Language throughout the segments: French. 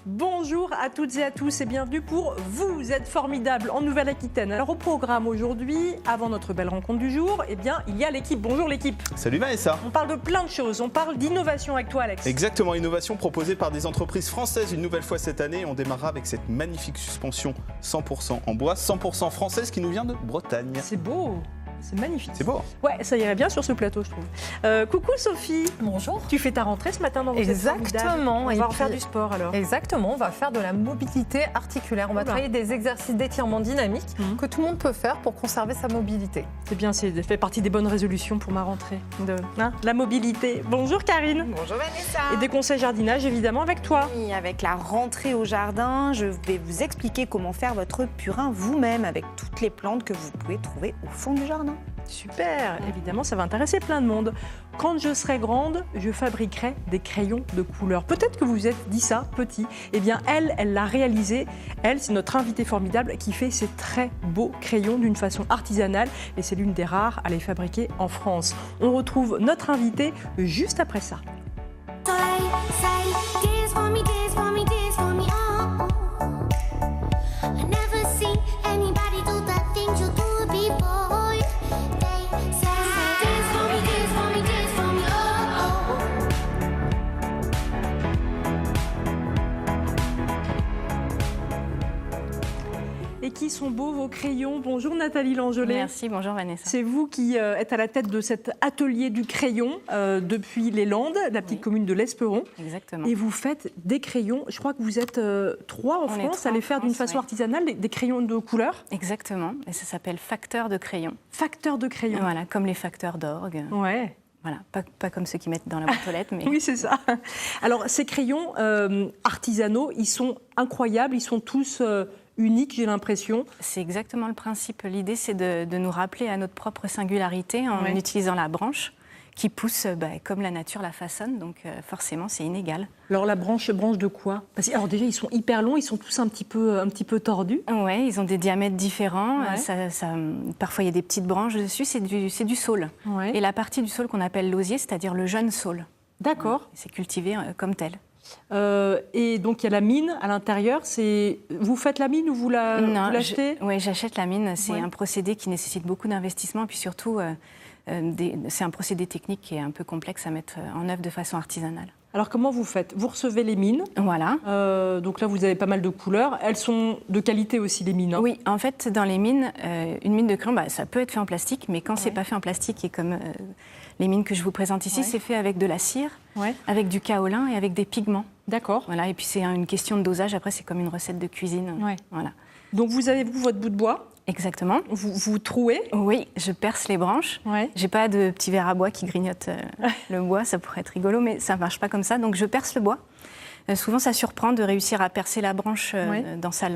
Bonjour à toutes et à tous et bienvenue pour Vous êtes formidables en Nouvelle-Aquitaine. Alors au programme aujourd'hui, avant notre belle rencontre du jour, eh bien, il y a l'équipe. Bonjour l'équipe. Salut Vanessa. On parle de plein de choses, on parle d'innovation avec toi Alex. Exactement, innovation proposée par des entreprises françaises une nouvelle fois cette année. On démarrera avec cette magnifique suspension 100% en bois, 100% française qui nous vient de Bretagne. C'est beau. C'est magnifique. C'est beau. Ouais, ça irait bien sur ce plateau, je trouve. Coucou Sophie. Bonjour. Tu fais ta rentrée ce matin dans Vous êtes formidables. Exactement. On va en faire du sport alors. Exactement, on va faire de la mobilité articulaire. On va travailler des exercices d'étirement dynamique que tout le monde peut faire pour conserver sa mobilité. C'est bien, c'est fait partie des bonnes résolutions pour ma rentrée. La mobilité. Bonjour Karine. Bonjour Vanessa. Et des conseils jardinage évidemment avec toi. Oui, avec la rentrée au jardin, je vais vous expliquer comment faire votre purin vous-même avec toutes les plantes que vous pouvez trouver au fond du jardin. Super, évidemment ça va intéresser plein de monde. Quand je serai grande, je fabriquerai des crayons de couleur. Peut-être que vous vous êtes dit ça, petit. Eh bien elle l'a réalisé. Elle, c'est notre invitée formidable qui fait ces très beaux crayons d'une façon artisanale. Et c'est l'une des rares à les fabriquer en France. On retrouve notre invitée juste après ça. Et qui sont beaux vos crayons. Bonjour Nathalie Langelet. Merci, bonjour Vanessa. C'est vous qui êtes à la tête de cet atelier du crayon depuis les Landes, la petite commune de l'Esperon. Exactement. Et vous faites des crayons. Je crois que vous êtes 3 en France à les faire d'une façon artisanale, des crayons de couleur. Exactement. Et ça s'appelle facteur de crayon. Facteur de crayon. Voilà, comme les facteurs d'orgue. Ouais. Voilà, pas comme ceux qui mettent dans la boîte aux lettres. Mais... Oui, c'est ça. Alors, ces crayons artisanaux, ils sont incroyables, ils sont tous uniques, j'ai l'impression. C'est exactement le principe. L'idée, c'est de nous rappeler à notre propre singularité en utilisant la branche qui pousse comme la nature la façonne, donc forcément, c'est inégal. Alors, la branche de quoi? Alors déjà, ils sont hyper longs, ils sont tous un petit peu tordus. Oui, ils ont des diamètres différents. Ouais. Parfois, il y a des petites branches dessus, c'est du saule. Ouais. Et la partie du saule qu'on appelle l'osier, c'est-à-dire le jeune saule. D'accord. C'est cultivé comme tel. Et donc il y a la mine à l'intérieur. Vous faites la mine ou vous l'achetez? Oui, j'achète la mine. C'est un procédé qui nécessite beaucoup d'investissement. Et puis surtout, c'est un procédé technique qui est un peu complexe à mettre en œuvre de façon artisanale. Alors comment vous faites? Vous recevez les mines. Voilà. Donc là, vous avez pas mal de couleurs. Elles sont de qualité aussi, les mines. Hein. Oui, en fait, dans les mines, une mine de crayon, ça peut être fait en plastique. Mais quand c'est pas fait en plastique et comme... les mines que je vous présente ici, c'est fait avec de la cire, avec du kaolin et avec des pigments. D'accord. Voilà, et puis c'est une question de dosage. Après, c'est comme une recette de cuisine. Ouais. Voilà. Donc vous avez votre bout de bois. Exactement. Vous trouez? Oui, je perce les branches. Ouais. J'ai pas de petit verre à bois qui grignote le bois. Ça pourrait être rigolo, mais ça marche pas comme ça. Donc je perce le bois. Souvent, ça surprend de réussir à percer la branche dans sa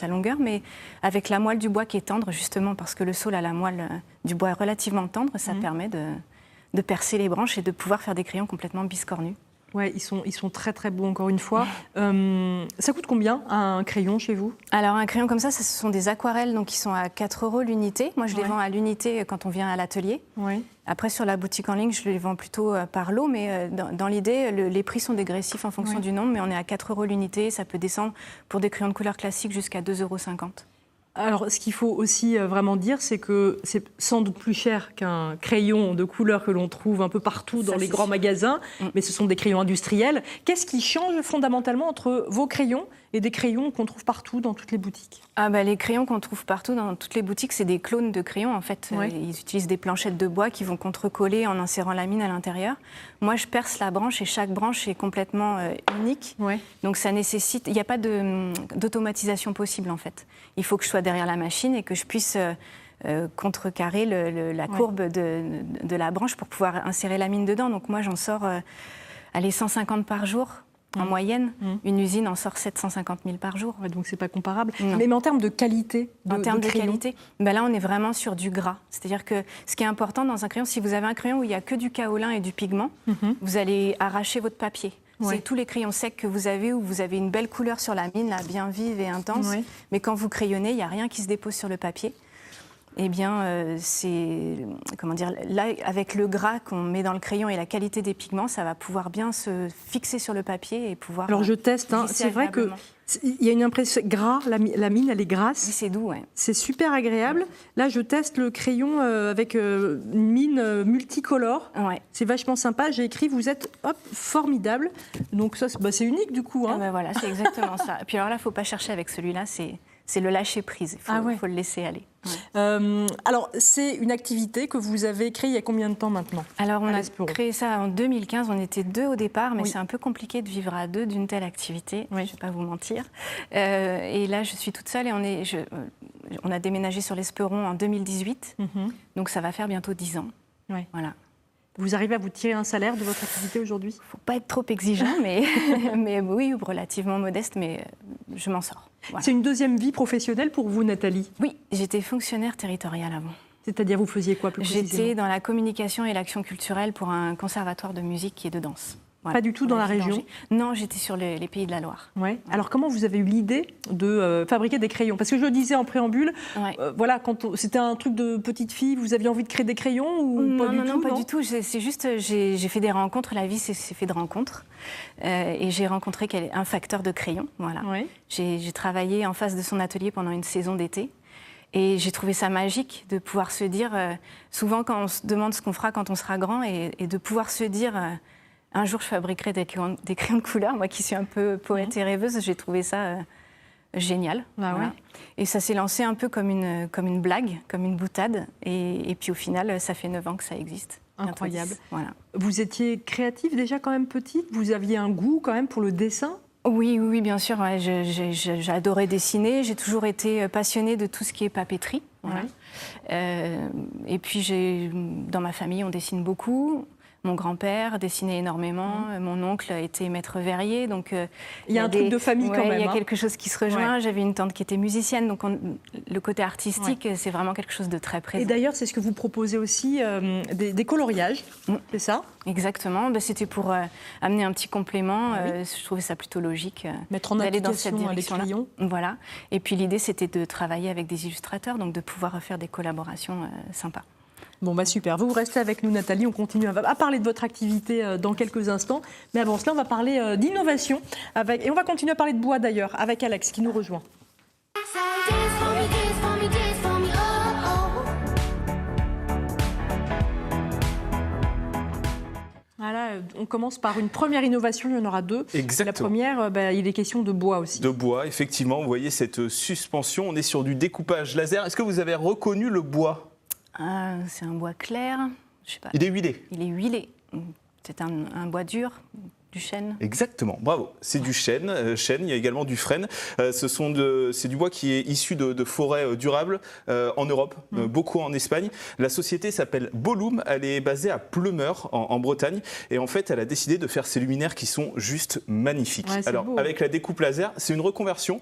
longueur, mais avec la moelle du bois qui est tendre, justement, parce que le saule à la moelle du bois est relativement tendre, ça permet de percer les branches et de pouvoir faire des crayons complètement biscornus. Ouais, ils sont très très beaux encore une fois. Ça coûte combien un crayon chez vous? Alors un crayon comme ça, ce sont des aquarelles, donc ils sont à 4 € l'unité. Moi je les vends à l'unité quand on vient à l'atelier. Ouais. Après sur la boutique en ligne, je les vends plutôt par lot, mais dans l'idée, les prix sont dégressifs en fonction du nombre, mais on est à 4 € l'unité. Ça peut descendre pour des crayons de couleur classique jusqu'à 2,50 €. Alors, ce qu'il faut aussi vraiment dire, c'est que c'est sans doute plus cher qu'un crayon de couleur que l'on trouve un peu partout dans les grands magasins, mais ce sont des crayons industriels. Qu'est-ce qui change fondamentalement entre vos crayons et des crayons qu'on trouve partout dans toutes les boutiques? Les crayons qu'on trouve partout dans toutes les boutiques, c'est des clones de crayons. En fait, ils utilisent des planchettes de bois qui vont contrecoller en insérant la mine à l'intérieur. Moi, je perce la branche et chaque branche est complètement unique. Ouais. Donc, ça nécessite... Il n'y a pas d'automatisation possible, en fait. Il faut que je sois derrière la machine et que je puisse contrecarrer la courbe de la branche pour pouvoir insérer la mine dedans. Donc, moi, j'en sors 150 par jour. En moyenne, une usine en sort 750 000 par jour. Ouais, donc c'est pas comparable. Mais en termes de qualité En termes de qualité, là on est vraiment sur du gras. C'est-à-dire que ce qui est important dans un crayon, si vous avez un crayon où il n'y a que du kaolin et du pigment, vous allez arracher votre papier. C'est tous les crayons secs que vous avez où vous avez une belle couleur sur la mine, là, bien vive et intense. Mais quand vous crayonnez, il n'y a rien qui se dépose sur le papier. Eh bien, comment dire, là, avec le gras qu'on met dans le crayon et la qualité des pigments, ça va pouvoir bien se fixer sur le papier et pouvoir. Alors je teste, hein. C'est vrai que il y a une impression gras, la mine elle est grasse. Oui, c'est doux, ouais. C'est super agréable. Là, je teste le crayon avec une mine multicolore. Ouais. C'est vachement sympa. J'ai écrit, vous êtes formidable. Donc ça, c'est unique du coup. Hein. Ah ben voilà, c'est exactement ça. Et puis alors là, il ne faut pas chercher avec celui-là, c'est le lâcher prise. Il faut le laisser aller. Ouais. Alors, c'est une activité que vous avez créée il y a combien de temps maintenant? Alors, on a créé ça en 2015. On était 2 au départ, mais c'est un peu compliqué de vivre à 2 d'une telle activité. Je ne vais pas vous mentir. Et là, je suis toute seule et on a déménagé sur l'Esperon en 2018. Donc, ça va faire bientôt 10 ans. Ouais. Voilà. Vous arrivez à vous tirer un salaire de votre activité aujourd'hui? Il ne faut pas être trop exigeant, mais oui, relativement modeste, mais je m'en sors. Voilà. C'est une deuxième vie professionnelle pour vous, Nathalie? Oui, j'étais fonctionnaire territoriale avant. C'est-à-dire, vous faisiez quoi plus précisément? J'étais dans la communication et l'action culturelle pour un conservatoire de musique et de danse. Voilà. Pas du tout dans la région? Non, j'étais sur les Pays de la Loire. Ouais. Alors, comment vous avez eu l'idée de fabriquer des crayons? Parce que je le disais en préambule, voilà, quand c'était un truc de petite fille, vous aviez envie de créer des crayons ou non, pas du tout? Non, pas du tout. C'est juste, j'ai fait des rencontres. La vie, c'est fait de rencontres. Et j'ai rencontré un facteur de crayons. Voilà. Ouais. J'ai travaillé en face de son atelier pendant une saison d'été. Et j'ai trouvé ça magique de pouvoir se dire, souvent quand on se demande ce qu'on fera quand on sera grand, et de pouvoir se dire... un jour, je fabriquerai des crayons de couleur. Moi qui suis un peu poète et rêveuse, j'ai trouvé ça génial. Bah voilà. Ouais. Et ça s'est lancé un peu comme une blague, comme une boutade. Et puis au final, ça fait 9 ans que ça existe. Incroyable. Voilà. Vous étiez créative déjà quand même petite? Vous aviez un goût quand même pour le dessin? Oui, bien sûr. Ouais. J'ai adoré dessiner. J'ai toujours été passionnée de tout ce qui est papeterie. Voilà. Ouais. Et puis, dans ma famille, on dessine beaucoup. Mon grand-père dessinait énormément, mon oncle était maître verrier, donc il y a un truc de famille quand même. Il y a quelque chose qui se rejoint. Ouais. J'avais une tante qui était musicienne, donc le côté artistique, c'est vraiment quelque chose de très présent. Et d'ailleurs, c'est ce que vous proposez aussi, des coloriages, c'est ça? Exactement. C'était pour amener un petit complément. Je trouvais ça plutôt logique d'aller dans cette direction-là. Voilà. Et puis l'idée, c'était de travailler avec des illustrateurs, donc de pouvoir faire des collaborations sympas. Bon, super. Vous restez avec nous, Nathalie. On continue à parler de votre activité dans quelques instants. Mais avant cela, on va parler d'innovation. Et on va continuer à parler de bois, d'ailleurs, avec Alex, qui nous rejoint. Voilà, on commence par une première innovation, il y en aura 2. Exactement. La première, il est question de bois aussi. De bois, effectivement. Vous voyez cette suspension, on est sur du découpage laser. Est-ce que vous avez reconnu le bois ? C'est un bois clair, je sais pas. Il est huilé. Il est huilé. C'est un bois dur, du chêne. Exactement, bravo. C'est du chêne, il y a également du frêne. C'est du bois qui est issu de forêts durables en Europe, beaucoup en Espagne. La société s'appelle Bolume, elle est basée à Pleumeur en Bretagne. Et en fait, elle a décidé de faire ces luminaires qui sont juste magnifiques. Ouais, alors, beau. Avec la découpe laser, c'est une reconversion.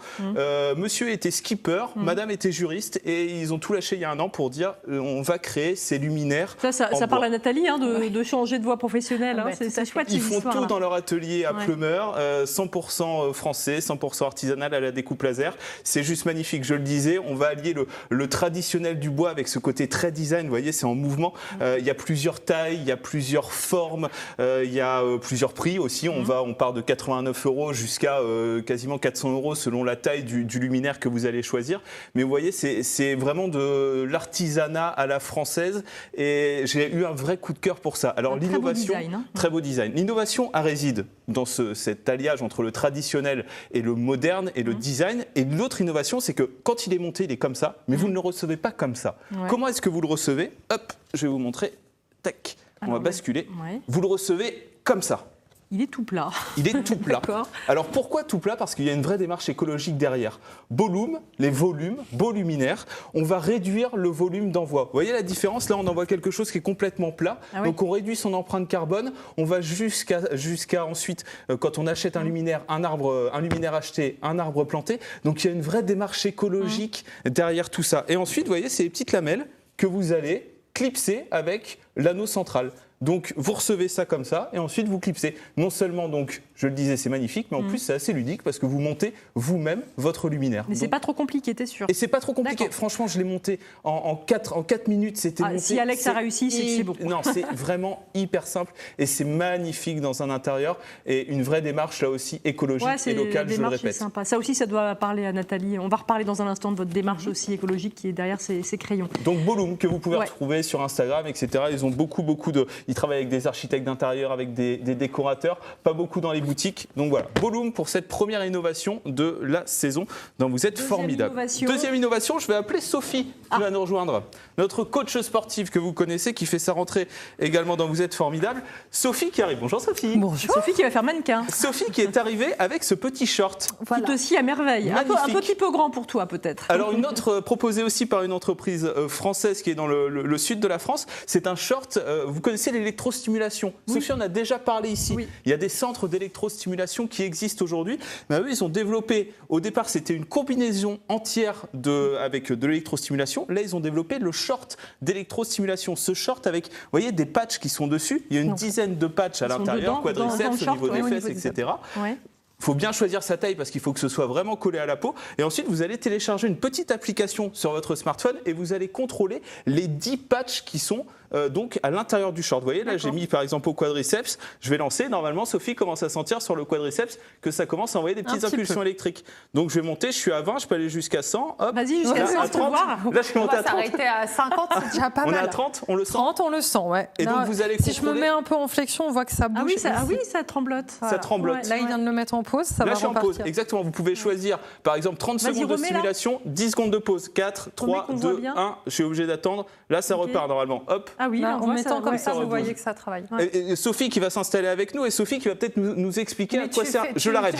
Monsieur était skipper, madame était juriste et ils ont tout lâché il y a 1 an pour dire on va créer ces luminaires. Ça parle à Nathalie de changer de voie professionnelle. C'est chouette. Ils font tout dans leur atelier à Pleumeur, 100% français, 100% artisanal à la découpe laser. C'est juste magnifique, je le disais. On va allier le traditionnel du bois avec ce côté très design. Vous voyez, c'est en mouvement. Il y a plusieurs tailles, il y a plusieurs formes, il y a plusieurs prix aussi. On part de 89 € jusqu'à quasiment 400 € selon la taille du luminaire que vous allez choisir. Mais vous voyez, c'est vraiment de l'artisanat à la française et j'ai eu un vrai coup de cœur pour ça. Alors l'innovation, très beau design. L'innovation réside dans cet alliage entre le traditionnel et le moderne et le design. Et l'autre innovation, c'est que quand il est monté, il est comme ça, mais vous ne le recevez pas comme ça. Ouais. Comment est-ce que vous le recevez ? Hop, je vais vous montrer. Tac, on va basculer. Ouais. Vous le recevez comme ça. Il est tout plat. Il est tout plat. Alors pourquoi tout plat ? Parce qu'il y a une vraie démarche écologique derrière. Bolume, les volumes, beau luminaire, on va réduire le volume d'envoi. Vous voyez la différence ? Là, on envoie quelque chose qui est complètement plat. Donc on réduit son empreinte carbone. On va jusqu'à ensuite, quand on achète un luminaire, un luminaire acheté, un arbre planté. Donc il y a une vraie démarche écologique derrière tout ça. Et ensuite, vous voyez, c'est les petites lamelles que vous allez clipser avec l'anneau central. Donc vous recevez ça comme ça et ensuite vous clipsez. Non seulement donc, je le disais, c'est magnifique, mais en plus c'est assez ludique parce que vous montez vous-même votre luminaire. Mais c'est pas trop compliqué, t'es sûr? Et c'est pas trop compliqué. Franchement, je l'ai monté en 4 minutes, c'était monté. Si Alex a réussi, c'est que c'est beaucoup. Non, c'est vraiment hyper simple et c'est magnifique dans un intérieur et une vraie démarche là aussi écologique et locale, je le répète. Sympa. Ça aussi, ça doit parler à Nathalie. On va reparler dans un instant de votre démarche aussi écologique qui est derrière ces crayons. Donc Boloom que vous pouvez retrouver sur Instagram, etc. Ils ont beaucoup de... Ils travaillent avec des architectes d'intérieur, avec des décorateurs, pas beaucoup dans les boutiques. Donc voilà, Boloom pour cette première innovation de la saison. Donc vous êtes formidable. Deuxième innovation, je vais appeler Sophie qui va nous rejoindre. Notre coach sportive que vous connaissez, qui fait sa rentrée également dans Vous êtes formidable. Sophie qui arrive. Bonjour Sophie. Bonjour. Sophie qui va faire mannequin. Sophie qui est arrivée avec ce petit short. Voilà. Tout aussi à merveille. Un petit peu grand pour toi peut-être. Alors une autre proposée aussi par une entreprise française qui est dans le sud de la France, c'est un short, vous connaissez l'électrostimulation. Oui. Sophie en a déjà parlé ici. Oui. Il y a des centres d'électrostimulation qui existent aujourd'hui. Mais eux, ils ont développé, au départ c'était une combinaison entière avec de l'électrostimulation. Là ils ont développé le short d'électrostimulation. Ce short avec, vous voyez, des patchs qui sont dessus. Il y a une dizaine de patchs à l'intérieur, quadriceps, au niveau des fesses, etc. Il faut bien choisir sa taille parce qu'il faut que ce soit vraiment collé à la peau. Et ensuite, vous allez télécharger une petite application sur votre smartphone et vous allez contrôler les 10 patchs qui sont donc à l'intérieur du short. Vous voyez, là, j'ai mis par exemple au quadriceps. Je vais lancer. Normalement, Sophie commence à sentir sur le quadriceps que ça commence à envoyer des petites impulsions électriques. Donc, je vais monter. Je suis à 20. Je peux aller jusqu'à 100. Hop. Vas-y, jusqu'à 100. À 30. Là, je suis monté à 30. On va s'arrêter à 50. C'est déjà pas mal. On est à 30. On le sent. 30, on le sent, ouais. Et donc, vous allez contrôler. Si je me mets un peu en flexion, on voit que ça bouge. Ah oui, ça tremblote. Voilà. Ça tremblote. Ouais, là, il vient de le mettre en pause. Ça là, va je suis repartir. en pause. Exactement. Vous pouvez choisir, par exemple, 30 secondes de stimulation, 10 secondes de pause. 4, 3, 2, 1. Je suis obligé d'attendre. Là, ça repart normalement. Hop. Ah oui, en mettant comme ça, vous voyez que ça travaille. Et Sophie qui va s'installer avec nous et Sophie qui va peut-être nous expliquer à quoi sert. Je l'arrête.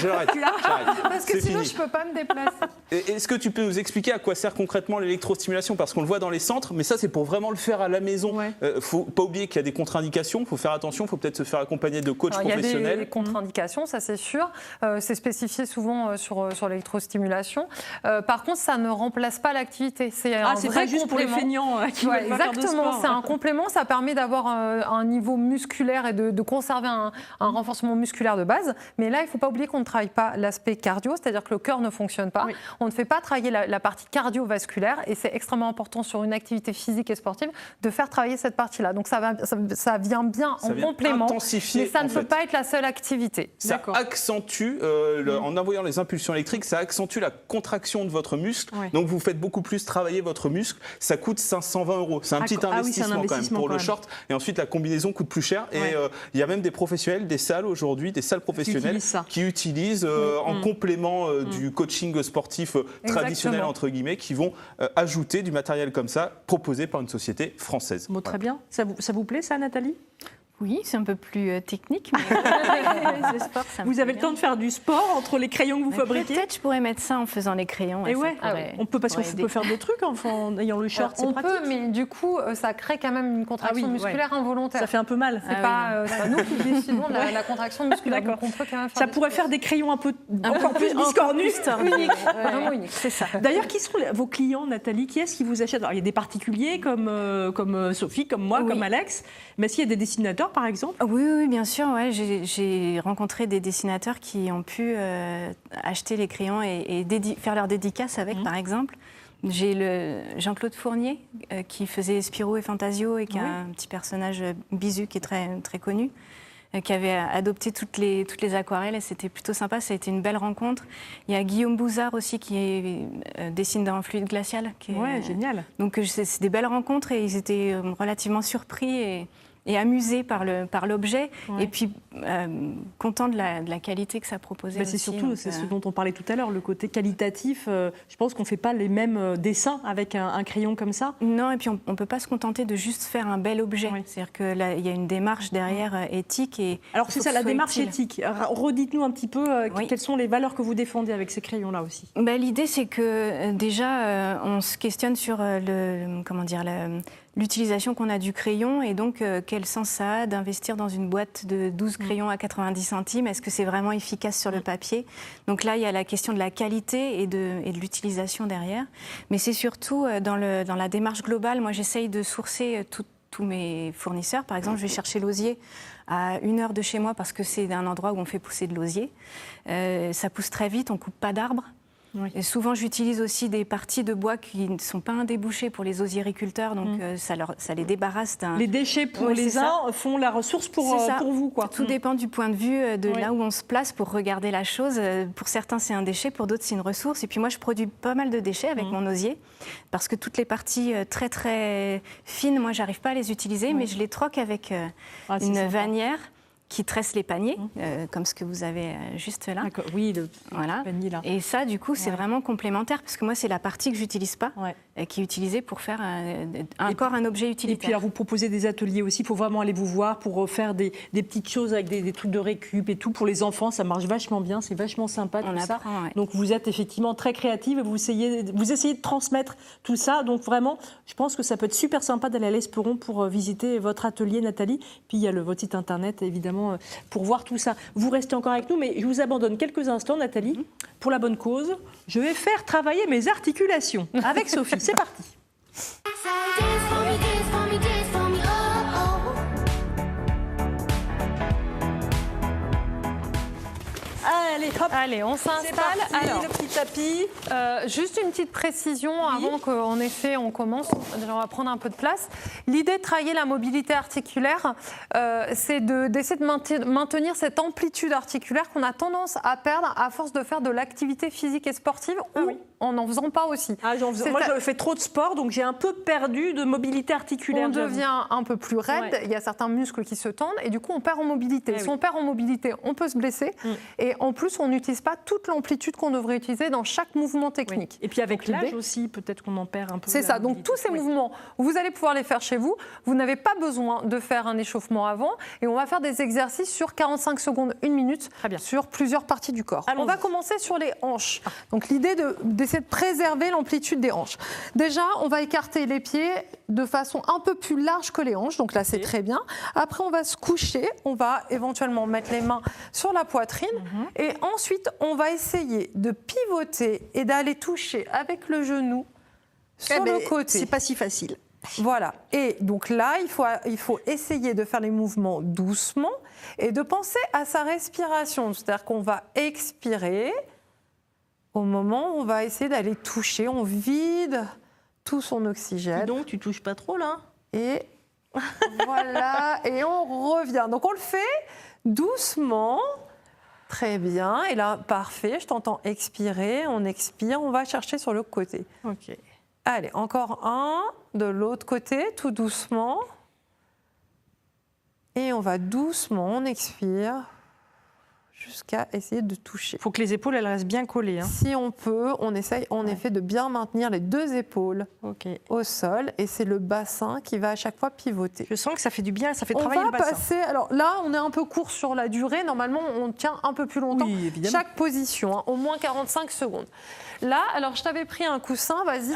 Parce que sinon, je ne peux pas me déplacer. Est-ce que tu peux nous expliquer à quoi sert concrètement l'électrostimulation? Parce qu'on le voit dans les centres, mais ça, c'est pour vraiment le faire à la maison. Il ne faut pas oublier qu'il y a des contre-indications. Il faut faire attention. Il faut peut-être se faire accompagner de coachs professionnels. Il y a des contre-indications, ça c'est sûr. C'est spécifié souvent sur l'électrostimulation. Par contre, ça ne remplace pas l'activité. C'est pas juste pour les feignants qui veulent pas faire de sport. Exactement, c'est un complément. Ça permet d'avoir un niveau musculaire et de conserver un renforcement musculaire de base. Mais là, il ne faut pas oublier qu'on ne travaille pas l'aspect cardio, c'est-à-dire que le cœur ne fonctionne pas. Oui. On ne fait pas travailler la partie cardiovasculaire et c'est extrêmement important sur une activité physique et sportive de faire travailler cette partie-là. Donc ça vient bien en complément, mais ça ne peut pas être la seule activité. Ça accentue, en envoyant les impulsions électriques, ça accentue la contraction de votre muscle. Oui. Donc vous faites beaucoup plus travailler votre muscle. Ça coûte 520 €. C'est un petit investissement quand même pour le short. Et ensuite, la combinaison coûte plus cher. Et il y a même des professionnels, des salles aujourd'hui, des salles professionnelles qui utilisent en complément du coaching sportif traditionnel, entre guillemets, qui vont ajouter du matériel comme ça, proposé par une société française. Bon, très bien. Ça vous plaît, ça, Nathalie ? Oui, c'est un peu plus technique. Mais le sport, ça vous avez le temps de faire du sport entre les crayons que vous fabriquez? Peut-être je pourrais mettre ça en faisant les crayons. Et on peut, parce qu'on peut faire des trucs en ayant le short, c'est pratique. On peut, mais du coup, ça crée quand même une contraction musculaire involontaire. Ça fait un peu mal. C'est pas nous qui décidons de la contraction musculaire. Donc on peut quand même faire ça pourrait faire des crayons encore plus biscornus. Unique. Vraiment unique. C'est ça. D'ailleurs, qui sont vos clients, Nathalie? Qui est-ce qui vous achète? Alors, il y a des particuliers comme Sophie, comme moi, comme Alex. Mais est-ce qu'il y a des dessinateurs, par exemple? Oui, bien sûr. Ouais. J'ai rencontré des dessinateurs qui ont pu acheter les crayons et faire leur dédicace avec, par exemple. J'ai Jean-Claude Fournier qui faisait Spirou et Fantasio et qui a un petit personnage Bisu qui est très, très connu, qui avait adopté toutes les aquarelles et c'était plutôt sympa. Ça a été une belle rencontre. Il y a Guillaume Bouzard aussi qui dessine dans Fluide Glacial. Génial. Donc c'est des belles rencontres et ils étaient relativement surpris et amusés par l'objet, et puis contents de la qualité que ça proposait. C'est surtout ce dont on parlait tout à l'heure, le côté qualitatif. Je pense qu'on ne fait pas les mêmes dessins avec un crayon comme ça. Non, et puis on ne peut pas se contenter de juste faire un bel objet. C'est-à-dire qu'il y a une démarche derrière éthique. Alors c'est ça, la démarche éthique. Redites-nous un petit peu quelles sont les valeurs que vous défendez avec ces crayons-là aussi. L'idée, c'est que déjà, on se questionne sur l'utilisation qu'on a du crayon et donc quel sens ça a d'investir dans une boîte de 12 crayons à 90 centimes. Est-ce que c'est vraiment efficace sur le papier? Donc là, il y a la question de la qualité et de l'utilisation derrière. Mais c'est surtout dans la démarche globale, moi j'essaye de sourcer tous mes fournisseurs. Par exemple, je vais chercher l'osier à 1 heure de chez moi parce que c'est un endroit où on fait pousser de l'osier. Ça pousse très vite, on ne coupe pas d'arbres. Oui. Et souvent, j'utilise aussi des parties de bois qui ne sont pas un débouché pour les osiericulteurs, donc ça les débarrasse d'un... Les déchets pour les uns font la ressource pour vous, quoi. Tout dépend du point de vue de là où on se place pour regarder la chose. Pour certains, c'est un déchet, pour d'autres, c'est une ressource. Et puis moi, je produis pas mal de déchets avec mon osier, parce que toutes les parties très, très fines, moi, j'arrive pas à les utiliser, mais je les troque avec une vanière qui tresse les paniers, comme ce que vous avez juste là. Oui, le panier là. Et ça, du coup, c'est vraiment complémentaire, parce que moi, c'est la partie que j'utilise pas, qui est utilisée pour faire encore un objet utilitaire. Et puis, alors, vous proposez des ateliers aussi, il faut vraiment aller vous voir pour faire des petites choses avec des trucs de récup et tout. Pour les enfants, ça marche vachement bien, c'est vachement sympa tout ça. Donc, vous êtes effectivement très créative et vous essayez de transmettre tout ça. Donc, vraiment, je pense que ça peut être super sympa d'aller à l'Esperon pour visiter votre atelier, Nathalie. Puis, il y a votre site internet, évidemment, pour voir tout ça. Vous restez encore avec nous, mais je vous abandonne quelques instants, Nathalie, pour la bonne cause. Je vais faire travailler mes articulations avec Sophie. C'est parti. Allez, on s'installe. Alors, le petit tapis. Juste une petite précision avant qu'en effet on commence. On va prendre un peu de place. L'idée de travailler la mobilité articulaire, c'est d'essayer de maintenir cette amplitude articulaire qu'on a tendance à perdre à force de faire de l'activité physique et sportive ou en n'en faisant pas aussi. Moi, je fais trop de sport, donc j'ai un peu perdu de mobilité articulaire. On devient un peu plus raide, il y a certains muscles qui se tendent et du coup on perd en mobilité. Si on perd en mobilité, on peut se blesser et en plus on n'utilise pas toute l'amplitude qu'on devrait utiliser dans chaque mouvement technique. Et puis avec l'âge aussi, peut-être qu'on en perd un peu. C'est ça, donc tous ces mouvements, vous allez pouvoir les faire chez vous. Vous n'avez pas besoin de faire un échauffement avant et on va faire des exercices sur 45 secondes, 1 minute, sur plusieurs parties du corps. On va commencer sur les hanches. Donc l'idée d'essayer de préserver l'amplitude des hanches. Déjà, on va écarter les pieds de façon un peu plus large que les hanches, donc là c'est très bien. Après, on va se coucher, on va éventuellement mettre les mains sur la poitrine et ensuite, on va essayer de pivoter et d'aller toucher avec le genou sur le côté. C'est pas si facile. Voilà. Et donc là, il faut essayer de faire les mouvements doucement et de penser à sa respiration. C'est-à-dire qu'on va expirer au moment où on va essayer d'aller toucher. On vide tout son oxygène. Donc, tu touches pas trop là. Et voilà. Et on revient. Donc, on le fait doucement. Très bien. Et là, parfait. Je t'entends expirer. On expire. On va chercher sur le côté. OK. Allez, encore un. De l'autre côté, tout doucement. Et on va doucement, on expire, jusqu'à essayer de toucher. Il faut que les épaules, elles restent bien collées. Si on peut, on essaye en effet de bien maintenir les 2 épaules au sol. Et c'est le bassin qui va à chaque fois pivoter. Je sens que ça fait du bien, ça fait travailler le bassin. On va passer, alors là, on est un peu court sur la durée. Normalement, on tient un peu plus longtemps. Oui, évidemment. Chaque position, au moins 45 secondes. Là, alors je t'avais pris un coussin, vas-y,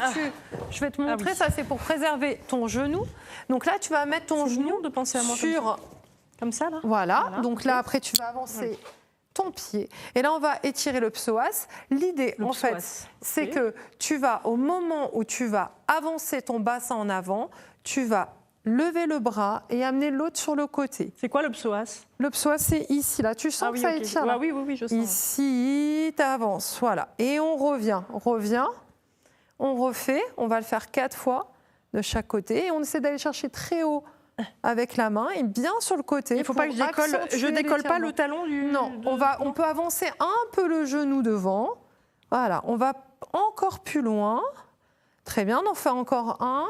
je vais te montrer, ça c'est pour préserver ton genou. Donc là, tu vas mettre ton genou de penser à moi sur... Comme ça, là. Voilà, donc là, après, tu vas avancer ton pied. Et là, on va étirer le psoas. L'idée, en fait, c'est que tu vas, au moment où tu vas avancer ton bassin en avant, tu vas lever le bras et amener l'autre sur le côté. C'est quoi le psoas? Le psoas, c'est ici, là. Tu sens que ça étire là. Oui, je sens. Ici, tu avances, voilà. Et on revient, on refait. On va le faire 4 fois de chaque côté. Et on essaie d'aller chercher très haut avec la main et bien sur le côté. Il ne faut pas que je décolle pas le talon du... Non, on peut avancer un peu le genou devant. Voilà, on va encore plus loin. Très bien, on en fait encore un.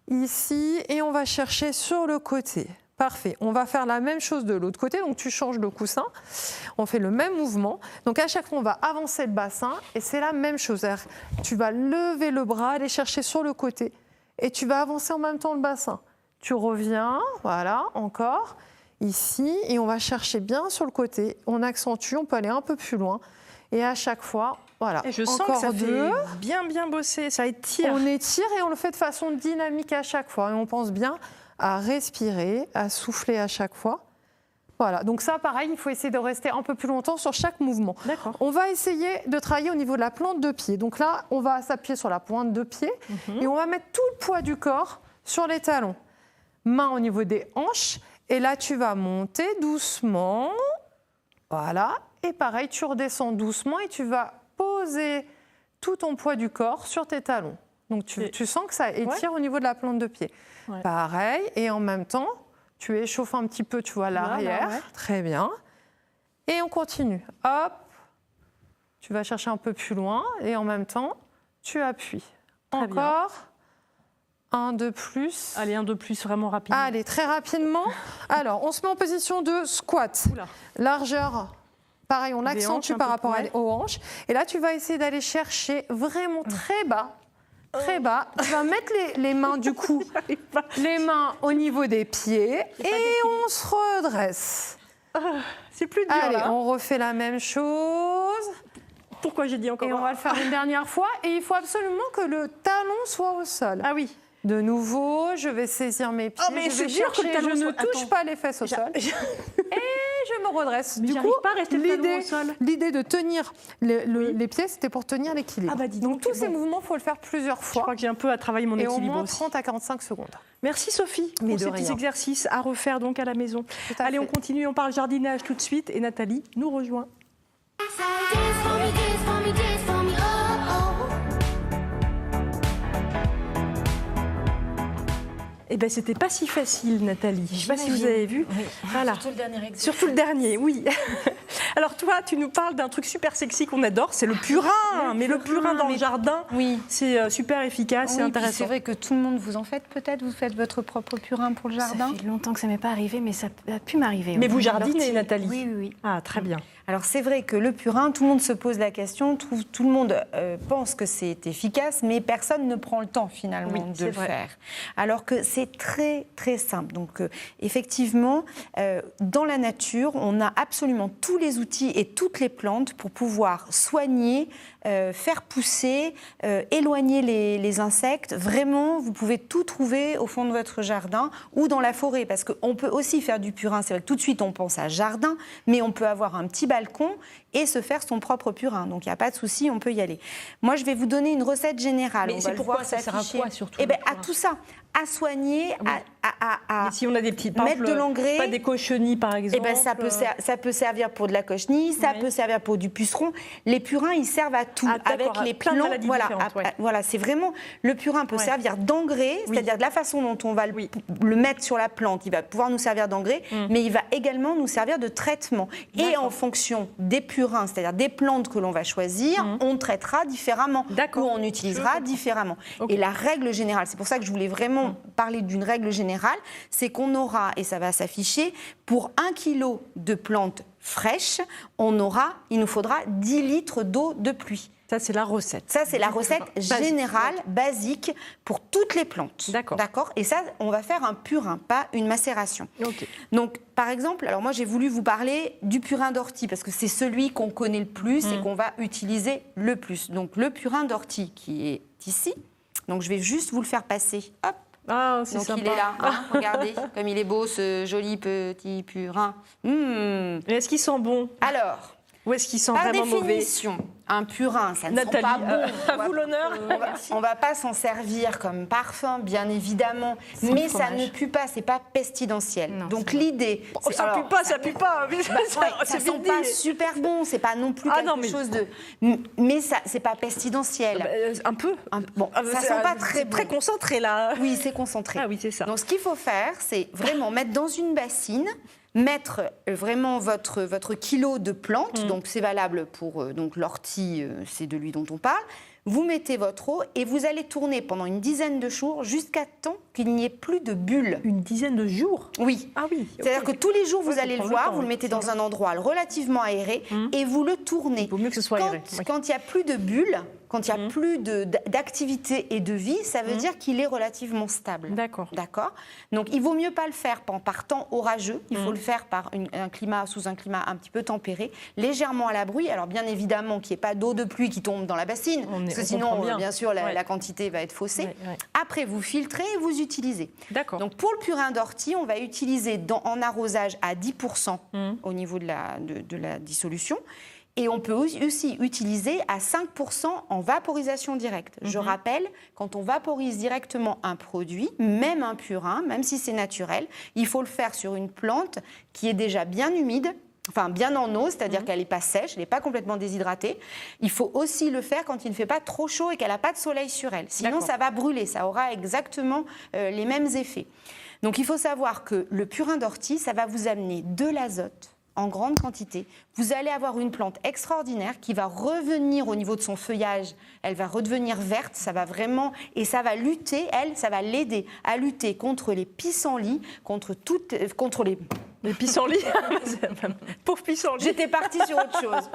Ici, et on va chercher sur le côté. Parfait. On va faire la même chose de l'autre côté. Donc, tu changes de coussin. On fait le même mouvement. Donc, à chaque fois, on va avancer le bassin. Et c'est la même chose. Tu vas lever le bras, aller chercher sur le côté. Et tu vas avancer en même temps le bassin. Tu reviens, voilà, encore. Ici. Et on va chercher bien sur le côté. On accentue. On peut aller un peu plus loin. Et à chaque fois, voilà. Et je sens que ça fait bien bosser, ça étire. On étire et on le fait de façon dynamique à chaque fois. Et on pense bien à respirer, à souffler à chaque fois. Voilà, donc ça, pareil, il faut essayer de rester un peu plus longtemps sur chaque mouvement. D'accord. On va essayer de travailler au niveau de la plante de pied. Donc là, on va s'appuyer sur la pointe de pied et on va mettre tout le poids du corps sur les talons. main au niveau des hanches. Et là, tu vas monter doucement. Voilà. Et pareil, tu redescends doucement et tu vas poser tout ton poids du corps sur tes talons. Donc, tu sens que ça étire au niveau de la plante de pied. Ouais. Pareil. Et en même temps, tu échauffes un petit peu, tu vois, l'arrière. Ouais. Très bien. Et on continue. Hop. Tu vas chercher un peu plus loin. Et en même temps, tu appuies. Très Encore. Bien. Un de plus. Allez, un de plus, vraiment rapidement. Allez, très rapidement. Alors, on se met en position de squat. Oula. Largeur, pareil, on accentue par rapport aux hanches. Et là, tu vas essayer d'aller chercher vraiment très bas. Très bas. Tu vas mettre les mains du cou, les mains au niveau des pieds. Et on se redresse. C'est plus dur, allez, là. On refait la même chose. Pourquoi j'ai dit encore? Et on va le faire une dernière fois. Et il faut absolument que le talon soit au sol. Ah oui. De nouveau, je vais saisir mes pieds, mais je vais chercher, je ne touche pas les fesses au sol. Et je me redresse. Mais du coup, pas à rester au sol. L'idée de tenir les pieds, c'était pour tenir l'équilibre. Ah bah donc tous ces mouvements, il faut le faire plusieurs fois. Je crois que j'ai un peu à travailler mon équilibre. Et au moins aussi. 30 à 45 secondes. Merci Sophie pour ces petits exercices à refaire donc à la maison. Allez, on continue, on parle jardinage tout de suite et Nathalie nous rejoint. Eh bien, c'était pas si facile, Nathalie. Je ne sais pas si vous avez vu. Oui. Voilà. Surtout le dernier exercice. Surtout le dernier, oui. Alors toi, tu nous parles d'un truc super sexy qu'on adore, c'est le purin. Mais le purin dans le jardin, c'est super efficace, c'est intéressant. C'est vrai que tout le monde vous en fait peut-être. Vous faites votre propre purin pour le jardin. Ça fait longtemps que ça m'est pas arrivé, mais ça a pu m'arriver. Mais vous jardinez, Nathalie? Oui. Ah, très bien. Alors c'est vrai que le purin, tout le monde se pose la question, tout le monde pense que c'est efficace, mais personne ne prend le temps finalement de le faire. Alors que c'est très très simple. Donc effectivement, dans la nature, on a absolument tous les outils et toutes les plantes pour pouvoir soigner, faire pousser, éloigner les insectes. Vraiment, vous pouvez tout trouver au fond de votre jardin ou dans la forêt, parce qu'on peut aussi faire du purin. C'est vrai que tout de suite on pense à jardin, mais on peut avoir un petit balcon et se faire son propre purin. Donc il n'y a pas de souci, on peut y aller. Moi, je vais vous donner une recette générale. Mais c'est pourquoi ça sert à quoi surtout? Eh bien, à tout ça. À soigner, Mais si on a des petites mettre de l'engrais, pas des cochenilles par exemple. Eh ben, ça peut servir pour de la cochenille, ça peut servir pour du puceron. Les purins, ils servent à tout. Avec les plantes, voilà, c'est vraiment le purin peut servir d'engrais, c'est-à-dire de la façon dont on va le mettre sur la plante, il va pouvoir nous servir d'engrais, mais il va également nous servir de traitement. Et en fonction des purins, c'est-à-dire des plantes que l'on va choisir, on traitera différemment ou on utilisera différemment. Et la règle générale, c'est pour ça que je voulais vraiment parler d'une règle générale, c'est qu'on aura, et ça va s'afficher, pour 1 kilo de plantes fraîches, il nous faudra 10 litres d'eau de pluie. Ça, c'est la recette. Ça, c'est la recette générale, basique, pour toutes les plantes. D'accord. Et ça, on va faire un purin, pas une macération. Okay. Donc, par exemple, alors moi, j'ai voulu vous parler du purin d'ortie, parce que c'est celui qu'on connaît le plus et qu'on va utiliser le plus. Donc, le purin d'ortie qui est ici. Donc, je vais juste vous le faire passer. Hop. Ah, c'est donc sympa. il est là, regardez, comme il est beau ce joli petit purin. Mais est-ce qu'il sent bon? Alors, ou est-ce qu'il sent vraiment mauvais? Par définition, un purin, ça ne sent pas bon. À vous l'honneur. On ne va pas s'en servir comme parfum, bien évidemment, mais ça ne pue pas, c'est pas pestilentiel. Non, donc l'idée, ça pue pas. Ça sent pas super bon, c'est pas non plus quelque chose de, mais ça, c'est pas pestilentiel. Un peu. Bon, ça sent pas très bon. Très concentré là. Oui, c'est concentré. Ah oui, c'est ça. Donc ce qu'il faut faire, c'est vraiment mettre dans une bassine. Mettre vraiment votre kilo de plantes, donc c'est valable pour donc l'ortie, c'est de lui dont on parle. Vous mettez votre eau et vous allez tourner pendant une dizaine de jours jusqu'à temps qu'il n'y ait plus de bulles. Une dizaine de jours? Oui. Ah oui. C'est-à-dire que tous les jours, vous allez le voir, vous le mettez dans un endroit relativement aéré et vous le tournez. Il vaut mieux que ce soit aéré. Quand il n'y a plus de bulles, quand il n'y a plus d'activité et de vie, ça veut dire qu'il est relativement stable. D'accord. Donc, il vaut mieux pas le faire par temps orageux. Il faut le faire par sous un climat un petit peu tempéré, légèrement à l'abri. Alors, bien évidemment, qu'il n'y ait pas d'eau de pluie qui tombe dans la bassine, parce que sinon, bien sûr, la quantité va être faussée. Après, vous filtrez et vous utilisez. D'accord. Donc, pour le purin d'ortie, on va utiliser en arrosage à 10% au niveau de la dissolution. Et on peut aussi utiliser à 5% en vaporisation directe. Je rappelle, quand on vaporise directement un produit, même un purin, même si c'est naturel, il faut le faire sur une plante qui est déjà bien humide, enfin bien en eau, c'est-à-dire qu'elle n'est pas sèche, elle n'est pas complètement déshydratée. Il faut aussi le faire quand il ne fait pas trop chaud et qu'elle n'a pas de soleil sur elle. Sinon, ça va brûler, ça aura exactement les mêmes effets. Donc il faut savoir que le purin d'ortie, ça va vous amener de l'azote en grande quantité. Vous allez avoir une plante extraordinaire qui va revenir au niveau de son feuillage. Elle va redevenir verte, ça va vraiment... Et ça va lutter, ça va l'aider à lutter contre les pissenlits, contre les... Les pissenlits. Pauvre pissenlit. J'étais partie sur autre chose.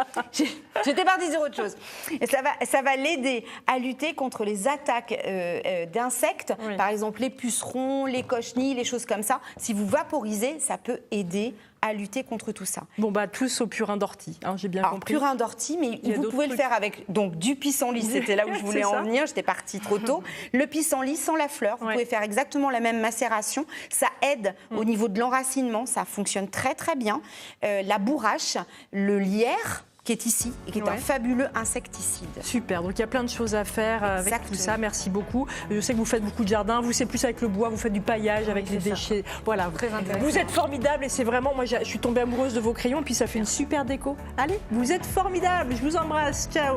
Et ça va l'aider à lutter contre les attaques d'insectes, par exemple les pucerons, les cochenilles, les choses comme ça. Si vous vaporisez, ça peut aider à lutter contre tout ça. Bon, tous au purin d'ortie, j'ai bien compris. Purin d'ortie, mais vous pouvez le faire avec du pissenlit, c'était là où je voulais en venir, j'étais partie trop tôt. Le pissenlit sans la fleur, vous pouvez faire exactement la même macération. Ça aide au niveau de l'enracinement, ça fonctionne très très bien. La bourrache, le lierre, qui est ici et qui est un fabuleux insecticide. Super, donc il y a plein de choses à faire avec tout ça, merci beaucoup. Je sais que vous faites beaucoup de jardin, vous c'est plus avec le bois, vous faites du paillage avec les déchets. Voilà, vous êtes formidables et c'est vraiment, moi je suis tombée amoureuse de vos crayons et puis ça fait une super déco. Allez, vous êtes formidables, je vous embrasse, ciao.